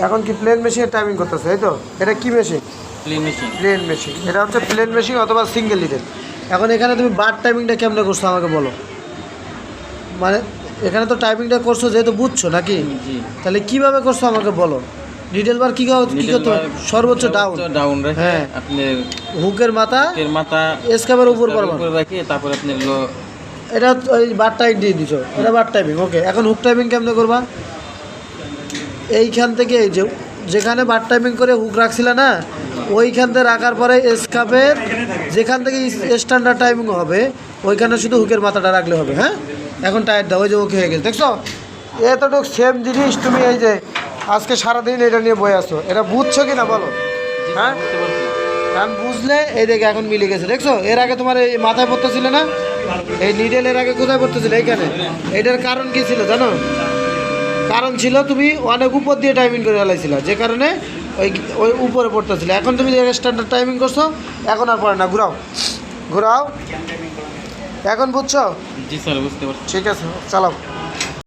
এখন কি প্লেন মেশিনে টাইমিং করতেছে তাই তো? এটা কি মেশিন? Plain machine. এটা হচ্ছে প্লেন মেশিন অথবা সিঙ্গেল লিডের। এখন এখানে তুমি বার টাইমিংটা কেমনে করছো আমাকে বলো। মানে এখানে তো টাইমিংটা করছো যেহেতু বুঝছো নাকি, তাহলে কিভাবে করছো আমাকে বলো। নিডল বার কি করতে হবে? সর্বোচ্চ ডাউন রেখে হ্যাঁ, আপনি হুকের মাথা এসকাপের উপর রাখি, তারপর আপনি এটা ওই বার টাইম দিয়ে দিছো, এটা বার টাইমিং। ওকে, এখন হুক টাইমিং কেমনে করবা? এইখান থেকে এই যে যেখানে বার টাইমিং করে হুক রাখছিলে না, ওইখান থেকে রাখার পরে এসকাপের যেখান থেকে স্ট্যান্ডার্ড টাইমিং হবে ওইখানে শুধু হুকের মাথাটা রাখলে হবে। হ্যাঁ, এখন টায়ার দাও, ওই যে ওকে হয়ে গেছে, দেখছো? এতটুকু সেম জিনিস তুমি এই যে আজকে সারাদিন এটা নিয়ে বয়ে আসো, এটা বুঝছো কি না বলো? হ্যাঁ, আমি বুঝলে এই দেখে এখন মিলে গেছে, দেখছো? এর আগে তোমার এই মাথায় পড়তেছিল না, এই নিডেল এর আগে কোথায় পড়তেছিল? এইখানে। এটার কারণ কি ছিল জানো? কারণ ছিল তুমি অনেক উপর দিয়ে টাইমিং করে ফেলাইছিল, যে কারণে ওই ওই উপরে পড়তেছিল। এখন তুমি যে স্ট্যান্ডার্ড টাইমিং করছো, এখন আর পড়ে না। ঘুরাও ঘুরাও, এখন বুঝছো? জি স্যার, বুঝতে পারছি। ঠিক আছে, চালাও।